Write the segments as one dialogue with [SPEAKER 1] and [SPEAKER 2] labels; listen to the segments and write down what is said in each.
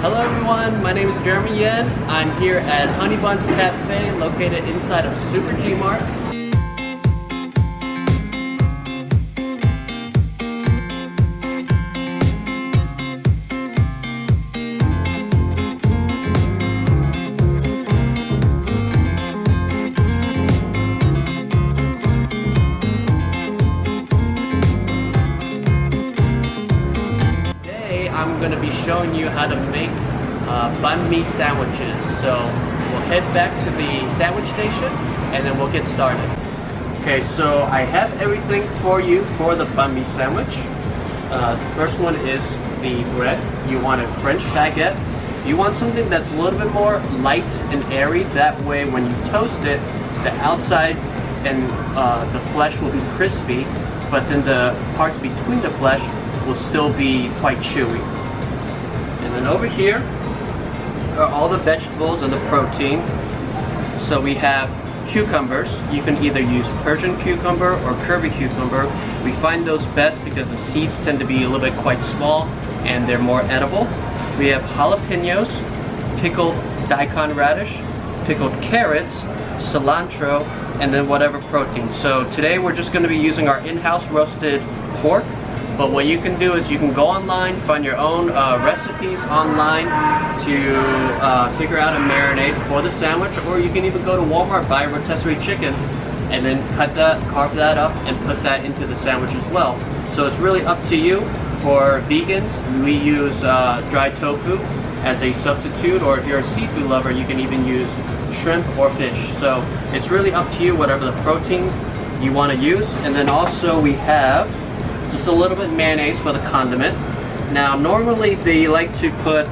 [SPEAKER 1] Hello everyone, my name is Jeremy Yen. I'm here at Honey Buns Cafe located inside of Super G Mart. I'm going to be showing you how to make Banh Mi sandwiches. So we'll head back to the sandwich station and then we'll get started. Okay, so I have everything for you for the Banh Mi sandwich. The first one is the bread. You want a French baguette. You want something that's a little bit more light and airy. That way when you toast it, the outside and the flesh will be crispy, but then the parts between the flesh will still be quite chewy. And then over here are all the vegetables and the protein. So we have cucumbers. You can either use Persian cucumber or Kirby cucumber. We find those best because the seeds tend to be a little bit quite small and they're more edible. We have jalapeños, pickled Daikon Radish, pickled carrots, cilantro, and then whatever protein. So today we're just going to be using our in-house roasted pork. But what you can do is you can go online, find your own recipes online to figure out a marinade for the sandwich, or you can even go to Walmart, buy a rotisserie chicken, and then carve that up, and put that into the sandwich as well. So it's really up to you. For vegans, we use dried tofu as a substitute, or if you're a seafood lover, you can even use shrimp or fish. So it's really up to you, whatever the protein you want to use. And then also we have just a little bit mayonnaise for the condiment. Now normally they like to put,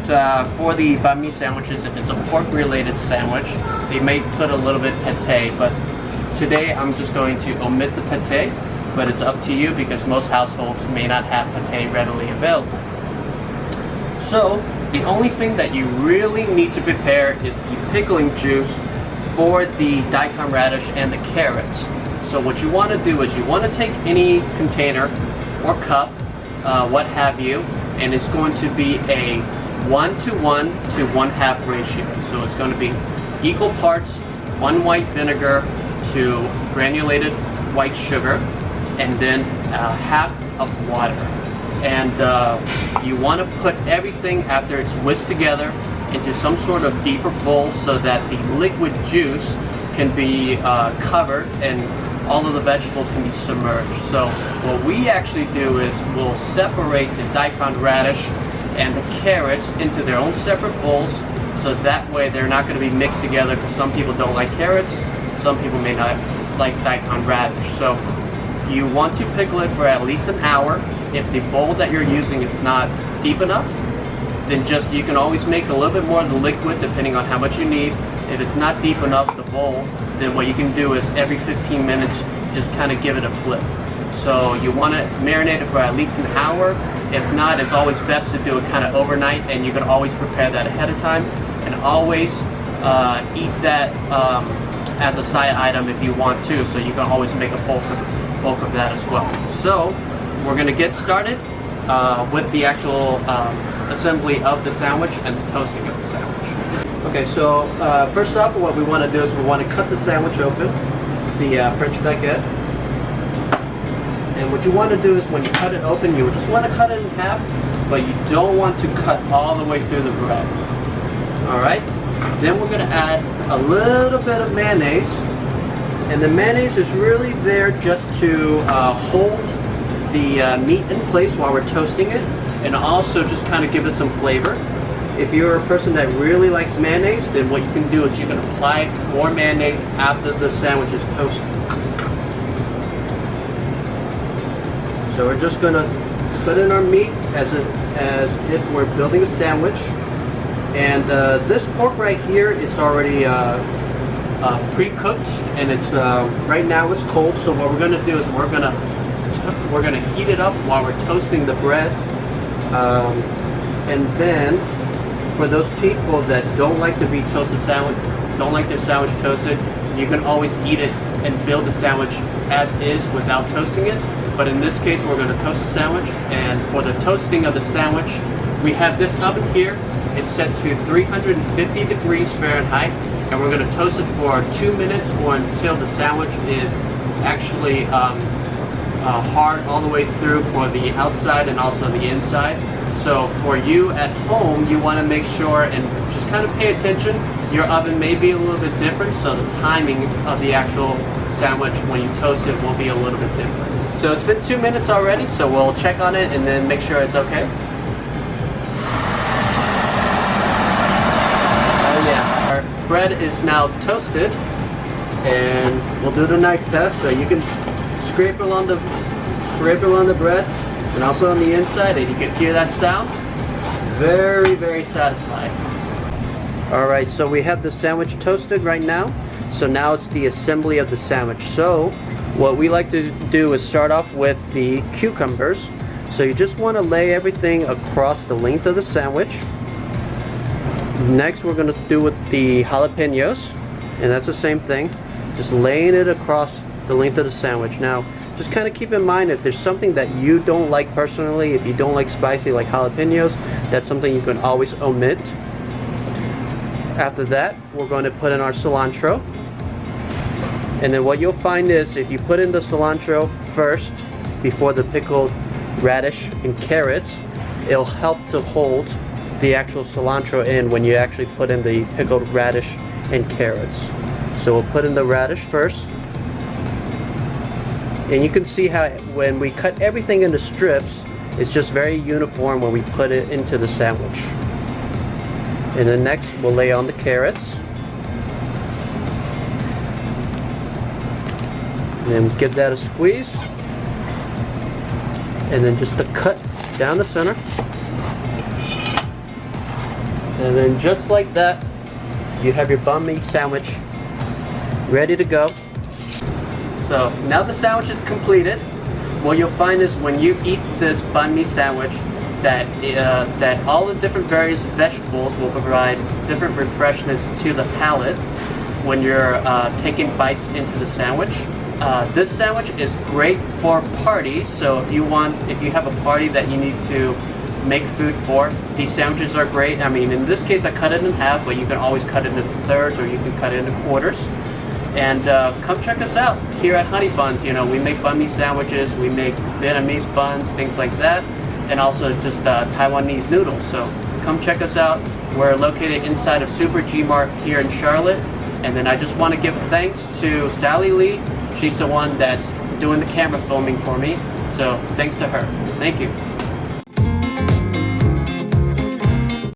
[SPEAKER 1] for the Banh Mi sandwiches, if it's a pork related sandwich, they may put a little bit pate, but today I'm just going to omit the pate, but it's up to you because most households may not have pate readily available. So the only thing that you really need to prepare is the pickling juice for the Daikon Radish and the carrots. So what you want to do is you want to take any container or cup, what have you, and it's going to be a 1:1 to 1/2 ratio. So it's going to be equal parts 1 white vinegar to granulated white sugar, and then half of water. And you want to put everything after it's whisked together into some sort of deeper bowl so that the liquid juice can be covered and all of the vegetables can be submerged. So what we actually do is we'll separate the Daikon Radish and the carrots into their own separate bowls, so that way they're not going to be mixed together, because some people don't like carrots, some people may not like Daikon Radish. So you want to pickle it for at least an hour. If the bowl that you're using is not deep enough, then you can always make a little bit more of the liquid depending on how much you need. If it's not deep enough, the bowl, then what you can do is every 15 minutes, just kind of give it a flip. So you want to marinate it for at least an hour. If not, it's always best to do it kind of overnight, and you can always prepare that ahead of time, and always eat that as a side item if you want to. So you can always make a bulk of that as well. So we're going to get started with the actual assembly of the sandwich and the toasting of the sandwich. Okay, so first off, what we want to do is we want to cut the sandwich open, the French baguette. And what you want to do is when you cut it open, you just want to cut it in half, but you don't want to cut all the way through the bread. Alright, then we're going to add a little bit of mayonnaise. And the mayonnaise is really there just to hold the meat in place while we're toasting it, and also just kind of give it some flavor. If you're a person that really likes mayonnaise, then what you can do is you can apply more mayonnaise after the sandwich is toasted. So we're just going to put in our meat as if we're building a sandwich. And this pork right here, it's already pre-cooked, and it's right now it's cold. So what we're going to do is we're going to heat it up while we're toasting the bread, and then for those people that don't like to be toasted sandwich, don't like their sandwich toasted, you can always eat it and build the sandwich as is without toasting it. But in this case, we're going to toast the sandwich, and for the toasting of the sandwich, we have this oven here. It's set to 350 degrees Fahrenheit, and we're going to toast it for 2 minutes or until the sandwich is actually hard all the way through for the outside and also the inside. So for you at home, you want to make sure and just kind of pay attention. Your oven may be a little bit different, so the timing of the actual sandwich when you toast it will be a little bit different. So it's been 2 minutes already, so we'll check on it and then make sure it's okay. Oh yeah, our bread is now toasted, and we'll do the knife test. So you can scrape along the bread and also on the inside, and you can hear that sound. It's very, very satisfying. Alright, so we have the sandwich toasted right now. So now it's the assembly of the sandwich. So what we like to do is start off with the cucumbers. So you just want to lay everything across the length of the sandwich. Next we're going to do with the jalapeños, and that's the same thing. Just laying it across the length of the sandwich. Now just kind of keep in mind, if there's something that you don't like personally, if you don't like spicy like jalapeños, that's something you can always omit. After that, we're going to put in our cilantro. And then what you'll find is, if you put in the cilantro first before the pickled radish and carrots, it'll help to hold the actual cilantro in when you actually put in the pickled radish and carrots. So we'll put in the radish first. And you can see how when we cut everything into strips, it's just very uniform when we put it into the sandwich. And then next we'll lay on the carrots. And then give that a squeeze. And then just a cut down the center. And then just like that, you have your banh mi sandwich ready to go. So now the sandwich is completed. What you'll find is when you eat this banh mi sandwich, that all the different various vegetables will provide different refreshness to the palate when you're taking bites into the sandwich. This sandwich is great for parties, so if you have a party that you need to make food for, these sandwiches are great. I mean, in this case I cut it in half, but you can always cut it into thirds, or you can cut it into quarters. And come check us out here at Honey Buns. You know, we make banh mi sandwiches, we make Vietnamese buns, things like that, and also just Taiwanese noodles. So come check us out. We're located inside of Super G Mart here in Charlotte. And then I just want to give thanks to Sally Lee. She's the one that's doing the camera filming for me. So thanks to her. Thank you.